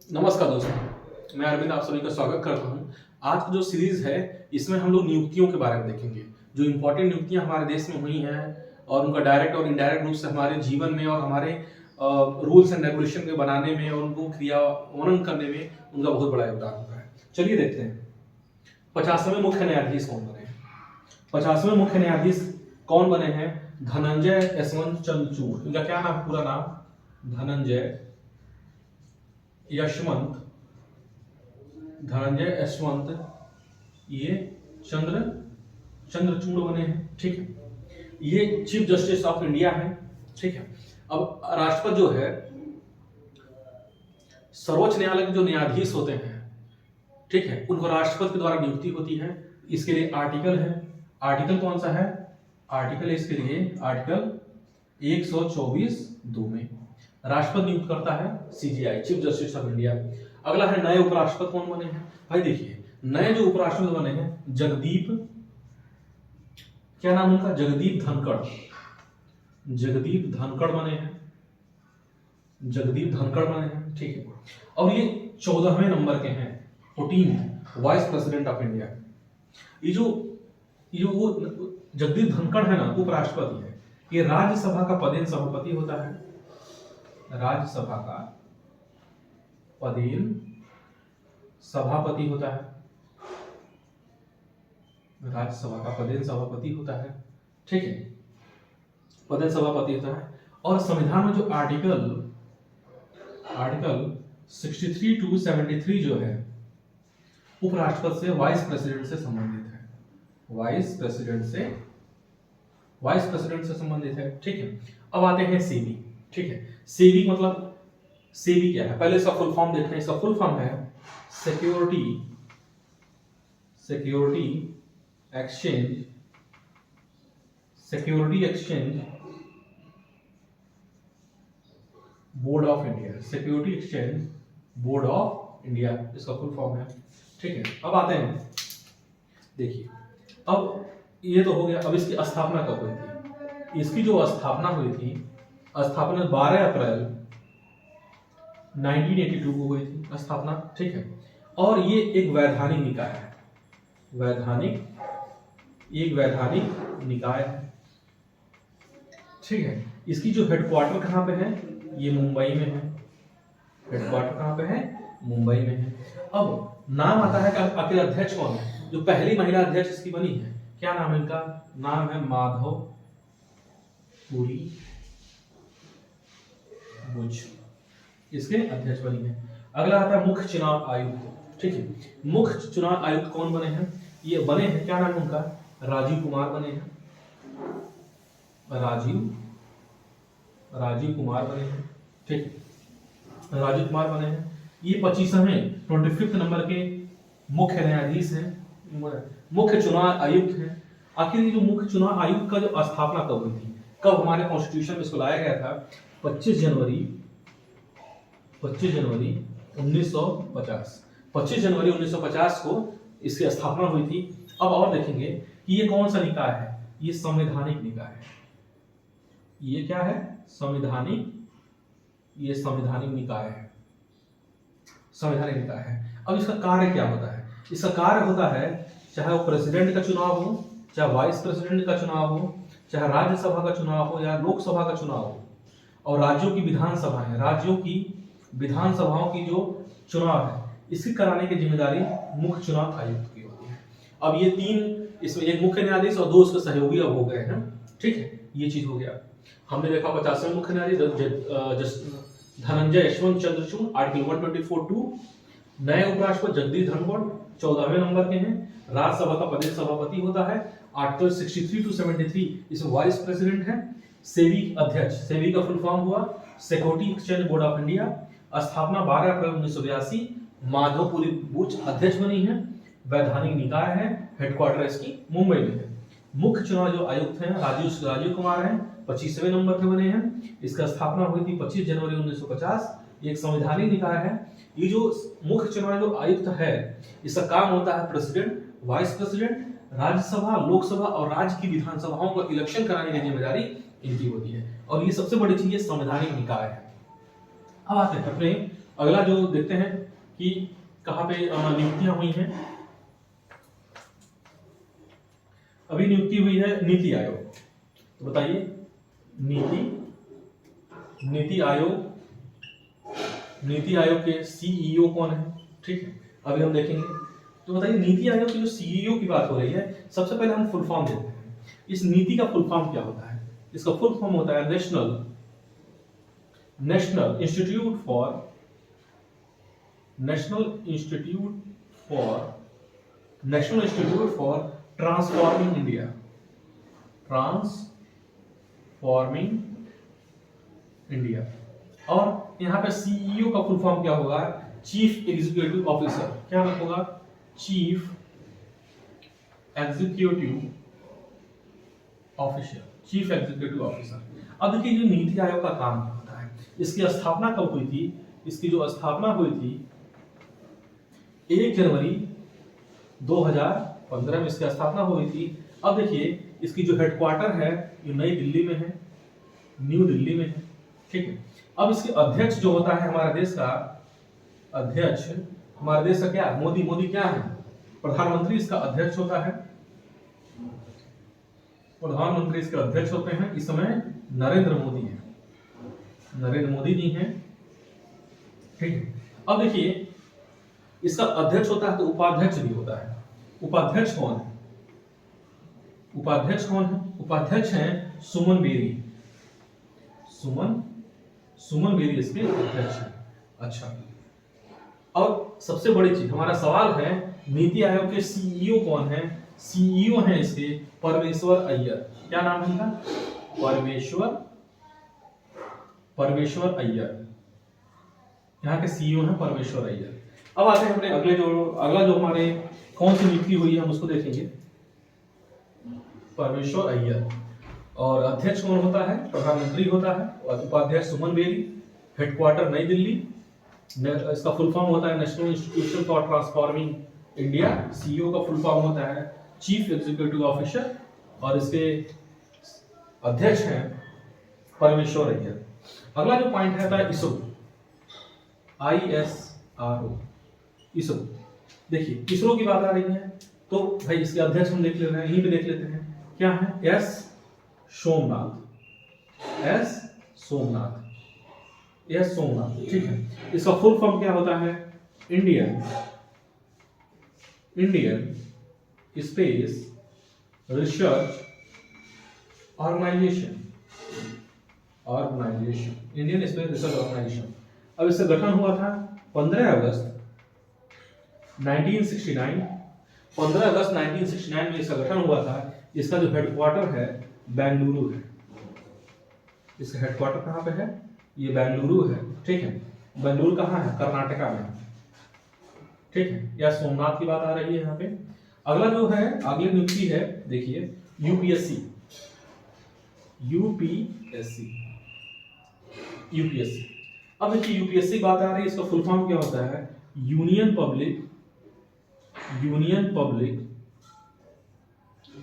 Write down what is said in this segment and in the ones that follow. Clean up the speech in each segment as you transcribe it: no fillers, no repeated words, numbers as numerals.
नमस्कार दोस्तों, मैं अरविंद आप सभी का स्वागत करता हूं। आज की जो सीरीज है इसमें हम लोग नियुक्तियों के बारे में देखेंगे। जो इंपॉर्टेंट नियुक्तियां हमारे देश में हुई हैं और उनका डायरेक्ट और इनडायरेक्ट रूप से हमारे जीवन में और हमारे रूल्स एंड रेगुलेशन के बनाने में और उनको क्रियान्वयन करने में उनका बहुत बड़ा योगदान होता है। चलिए देखते हैं 50वें मुख्य न्यायाधीश कौन बने हैं। 50वें मुख्य न्यायाधीश कौन बने हैं? धनंजय यशवंत चंद्रचूड़। इनका क्या नाम, पूरा नाम? धनंजय यशवंत ये चंद्रचूड़ बने हैं। ठीक है, ये चीफ जस्टिस ऑफ इंडिया है। ठीक है, अब राष्ट्रपति जो है सर्वोच्च न्यायालय के जो न्यायाधीश होते हैं, ठीक है, उनको राष्ट्रपति के द्वारा नियुक्ति होती है। इसके लिए आर्टिकल है। आर्टिकल कौन सा है? आर्टिकल इसके लिए आर्टिकल 124(2) में राष्ट्रपति नियुक्त करता है CGI, chief justice of India. अगला है नए उपराष्ट्रपति कौन बने हैं। भाई देखिए, नए जो उपराष्ट्रपति बने हैं जगदीप, क्या नाम उनका? जगदीप धनखड़ बने हैं। ठीक है, और ये 14वें नंबर के हैं, 14 वाइस प्रेसिडेंट ऑफ इंडिया। ये जो वो जगदीप धनखड़ है ना, उपराष्ट्रपति है। ये राज्यसभा का पदेन सभापति होता है। राज्यसभा का पदेन सभापति होता है। राज्यसभा का पदेन सभापति होता है। ठीक है, पदेन सभापति होता है। और संविधान में जो आर्टिकल 63 to 73 जो है उपराष्ट्रपति से वाइस प्रेसिडेंट से संबंधित है। वाइस प्रेसिडेंट से संबंधित है। ठीक है, अब आते हैं सेवी। ठीक है, सेवी मतलब सेवी क्या है, पहले इसका फुल फॉर्म देखते हैं। इसका फुल फॉर्म है security exchange board of India. Security exchange board of India इसका फुल फॉर्म है। ठीक है, अब आते हैं, देखिए, अब ये तो हो गया। अब इसकी स्थापना कब हुई थी? इसकी जो स्थापना हुई थी, स्थापना 12 अप्रैल 1982 को हुई थी स्थापना। ठीक है, और ये एक वैधानिक निकाय है। वैधानिक निकाय है। ठीक है, इसकी जो हेडक्वार्टर कहाँ पे है? ये मुंबई में है। हेडक्वार्टर कहाँ पे है? मुंबई में है। अब नाम आता है कि आखिर अध्यक्ष कौन है? जो पहली महिला अध्यक्ष इसकी बनी है, क्या नाम है इनका? नाम है माधवपुरी बुच, इसके अध्यक्ष बनी है। अगला आता है मुख्य चुनाव आयुक्त। ठीक है, मुख्य चुनाव आयुक्त कौन बने हैं? ये बने हैं, क्या नाम है उनका? राजीव कुमार बने हैं। राजीव कुमार बने हैं। ठीक है, राजीव कुमार बने हैं। ये 25वें नंबर के मुख्य न्यायाधीश हैं, मुख्य चुनाव आयुक्त हैं। आखिर ये जो मुख्य चुनाव आयुक्त का जो स्थापना कब हुई थी, कब हमारे कॉन्स्टिट्यूशन में इसको लाया गया था? 25 जनवरी 1950। 25 जनवरी 1950 को इसकी स्थापना हुई थी। अब और देखेंगे कि ये कौन सा निकाय है? ये संवैधानिक निकाय है। ये क्या है? संवैधानिक निकाय है। अब इसका कार्य क्या होता है? इसका कार्य होता है, चाहे वो प्रेसिडेंट का चुनाव हो, चाहे वाइस प्रेसिडेंट का चुनाव हो, चाहे राज्यसभा का चुनाव हो या लोकसभा का चुनाव हो, और राज्यों की विधानसभाओं की जो चुनाव है, इसकी कराने की जिम्मेदारी मुख्य चुनाव आयुक्त की होती है। अब ये तीन, इसमें एक मुख्य न्यायाधीश और 2 उसके सहयोगी अब हो गए हैं। ठीक है, ये चीज हो गया। हमने देखा 50वें मुख्य न्यायाधीश धनंजय यशवंत चंद्रचूड़, आर्टिकल 124(2). नए उपराष्ट्रपति जगदीप धनखड़ 14वें नंबर के हैं। राज्यसभा का पदेन सभापति होता है। आर्टिकल 63 to 73 इसमें वाइस प्रेसिडेंट है। सेवी अध्यक्ष, सेवी का फुल फॉर्म हुआ security exchange board of India. स्थापना 12 अप्रैल 1982। माधवपुरी बुच अध्यक्ष बनी है। वैधानिक निकाय है। हेडक्वार्टर इसकी मुंबई में है। मुख्य चुनाव जो आयुक्त हैं राजीव कुमार हैं, 25वें नंबर पे बने हैं। इसका स्थापना हुई थी 25 जनवरी 1950। ये एक संवैधानिक निकाय है। ये जो मुख्य चुनाव जो आयुक्त है, इसका काम होता है president, vice president, Rajya Sabha, Lok Sabha और राज्य की विधानसभाओं को इलेक्शन कराने की जिम्मेदारी इनकी होती है। और ये सबसे बड़ी चीज है, संवैधानिक निकाय है। अब आते हैं अपने अगला जो देखते हैं कि कहाँ पे नियुक्तियां हुई हैं। अभी नियुक्ति हुई है नीति आयोग, तो बताइए नीति आयोग के सीईओ कौन है, ठीक है, अभी हम देखेंगे। तो बताइए नीति आयोग के जो सीईओ की बात हो रही है, सबसे पहले हम फुल फॉर्म देते हैं। इस नीति का फुल फॉर्म क्या होता है? इसका फुल फॉर्म होता है national institute for transforming India. और यहां पे सीईओ का फुल फॉर्म क्या होगा? Chief executive officer. क्या होगा? Chief executive officer. अब देखिए जो नीति आयोग का काम क्या होता है, इसकी स्थापना कब हुई थी? इसकी जो स्थापना हुई थी 1 जनवरी 2015 में इसकी स्थापना हुई थी। अब देखिए इसकी जो हेडक्वार्टर है ये नई दिल्ली में है, न्यू दिल्ली में है, ठीक है। अब इसके अध्यक्ष जो होता है हमारे देश का क्या? मोदी क्या है? प्रधानमंत्री इसका अध्यक्ष होता है। प्रधानमंत्री इसके अध्यक्ष होते हैं। इस समय नरेंद्र मोदी जी हैं, ठीक है। अब देखिए इसका अध्यक्ष होता है तो उपाध्यक्ष भी होता है। उपाध्यक्ष कौन है? उपाध्यक्ष हैं सुमन बेरी इसके अध्यक्ष हैं। अच्छा, और सबसे बड़ी चीज हमारा सवाल है, नीति आयोग के सीईओ कौन है? सीईओ हैं इसके परमेश्वर अय्यर। क्या नाम है इनका? परमेश्वर अय्यर। यहाँ के सीईओ हैं परमेश्वर अय्यर। अब आते हैं अपने अगला जो हमारे कौन सी नियुक्ति हुई है हम उसको देखेंगे। परमेश्वर अय्यर। और अध्यक्ष कौन होता है? प्रधानमंत्री होता है। और उपाध्यक्ष सुमन बेरी। हेडक्वार्टर नई दिल्ली। इसका फुल फॉर्म होता है national institution for transforming India. CEO का फुल फॉर्म होता है चीफ एग्जीक्यूटिव ऑफिसर। और इसके अध्यक्ष हैं परमेश्वर अय्यर। अगला जो पॉइंट है इसरो, ISRO, इसरो। देखिए इसरो की बात आ रही है तो भाई इसके अध्यक्ष हम देख लेते हैं, यहीं पे देख लेते हैं। क्या है? एस सोमनाथ, ठीक है। इसका फुल फॉर्म क्या होता है? Indian Space Research Organisation. Indian Space Research Organisation. अब इसका गठन हुआ था 15 अगस्त 1969। 15 अगस्त 1969 में इसका गठन हुआ था। इसका जो हेडक्वार्टर है बेंगलुरु है। इसका हेडक्वार्टर कहाँ पे है? ये बेंगलुरु है, ठीक है। बेंगलुरु कहाँ है? कर्नाटका में, ठीक है। या सोमनाथ की बात आ रही है यहाँ पे। अगला जो है अगली नियुक्ति है, देखिए यूपीएससी। अब देखिए यूपीएससी बात आ रही है, इसका फुल फॉर्म क्या होता है? Union public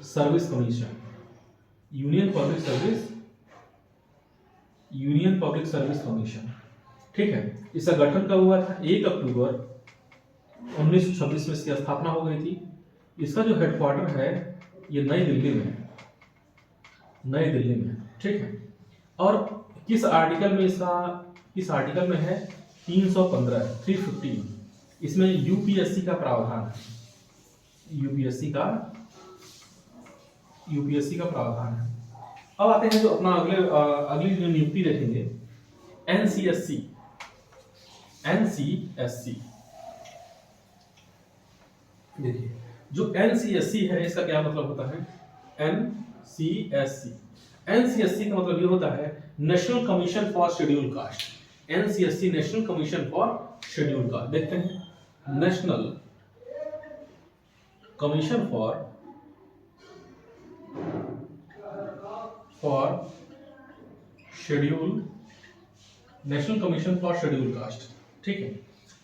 service commission. Union public service commission, ठीक है। इसका गठन कब हुआ था? 1 अक्टूबर 1926 में इसकी स्थापना हो गई थी। इसका जो हेडक्वार्टर है ये नई दिल्ली में है, ठीक है। और किस आर्टिकल में है? 315 इसमें यूपीएससी का प्रावधान है। यूपीएससी का प्रावधान है। अब आते हैं जो अपना अगली जो नियुक्ति देखेंगे, एनसीएससी। देखिए जो एनसीएससी है इसका क्या मतलब होता है? एनसीएससी का मतलब ये होता है national commission for schedule caste. NCSC national commission for schedule caste. देखते हैं national commission for schedule caste, ठीक है।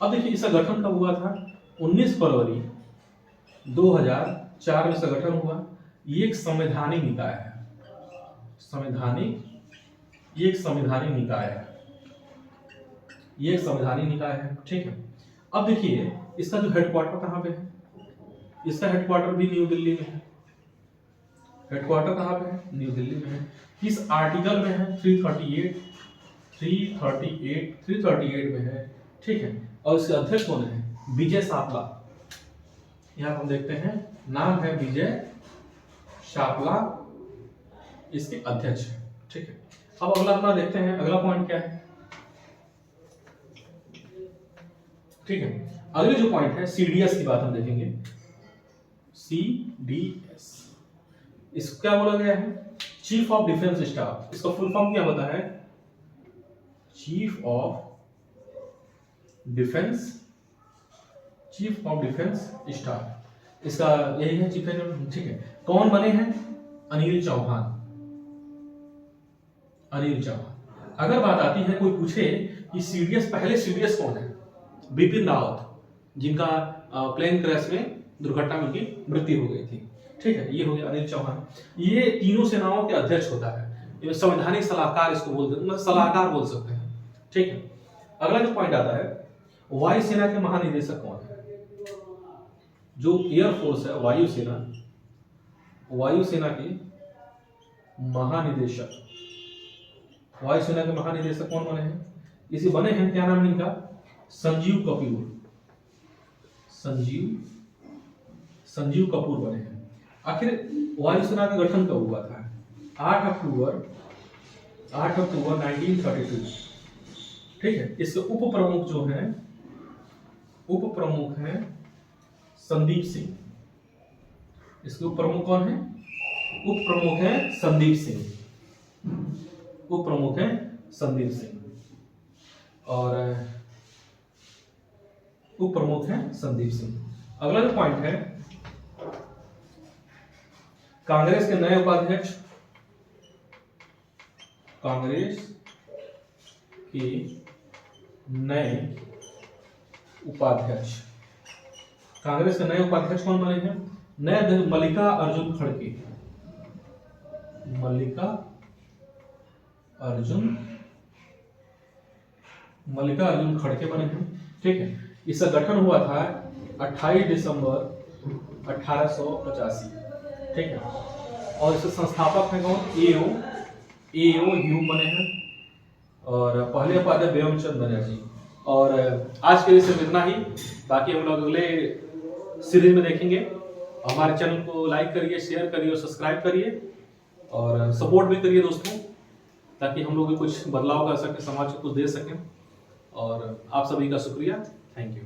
अब देखिए इसका गठन कब हुआ था? 19 फरवरी 2004 में इसका गठन हुआ। ये एक संवैधानिक निकाय है। ये एक संवैधानिक निकाय है, ठीक है। अब देखिए इसका जो हेडक्वार्टर कहाँ पे है, इसका हेडक्वार्टर भी न्यू दिल्ली में है। हेडक्वार्टर कहाँ पे है, न्यू दिल्ली में है। इस आर्टिकल में है 338 में है, ठीक है। और इसके अध्यक्ष कौन है, विजय शापला। यहाँ हम देखते हैं नाम है विजय शापला, इसके अध्यक्ष है, ठीक है। अब अगला अपना देखते हैं, अगला पॉइंट क्या है, ठीक है। अगले जो पॉइंट है सीडीएस की बात हम देखेंगे। सीडीएस इसको क्या बोला गया है, चीफ ऑफ डिफेंस स्टाफ। इसका फुल फॉर्म क्या होता है, चीफ ऑफ डिफेंस स्टाफ। इसका यही है चीफ, ठीक है। कौन बने हैं, अनिल चौहान। अगर बात आती है, कोई पूछे कि सीडीएस, पहले सीडीएस कौन है, बिपिन रावत, जिनका प्लेन क्रैश में दुर्घटना में उनकी मृत्यु हो गई थी, ठीक है। ये हो गया अनिल चौहान। ये तीनों सेनाओं के अध्यक्ष होता है, ये संवैधानिक सलाहकार इसको बोलते हैं, सलाहकार बोल सकते हैं, ठीक है। अगला जो पॉइंट आता है, वायुसेना के महानिदेशक कौन है। जो एयरफोर्स है, वायुसेना के महानिदेशक कौन बने हैं, इसे बने हैं, क्या नाम है इनका, संजीव कपूर बने हैं। आखिर वायुसेना का गठन कब हुआ था, 8 अक्टूबर 1932, ठीक है। इसके उप प्रमुख जो हैं, संदीप सिंह। इसके उप प्रमुख कौन है, उप प्रमुख है संदीप सिंह, और उप प्रमुख है संदीप सिंह। अगला जो पॉइंट है, कांग्रेस के नए उपाध्यक्ष, कांग्रेस के नए उपाध्यक्ष कौन बने हैं, नए अध्यक्ष मल्लिका अर्जुन खड़के बने हैं, ठीक है। इसका गठन हुआ था 28 दिसंबर 1885, ठीक है। और इसके संस्थापक हैं कौन, एओ ह्यूम बने हैं, और पहले उपाध्यक्ष व्योमचंद बनर्जी। और आज के लिए सिर्फ इतना ही, बाकी हम लोग अगले सीरीज में देखेंगे। हमारे चैनल को लाइक करिए, शेयर करिए और सब्सक्राइब करिए, और सपोर्ट भी करिए दोस्तों, ताकि हम लोग भी कुछ बदलाव कर सकें, समाज को कुछ दे सकें। और आप सभी का शुक्रिया, थैंक यू।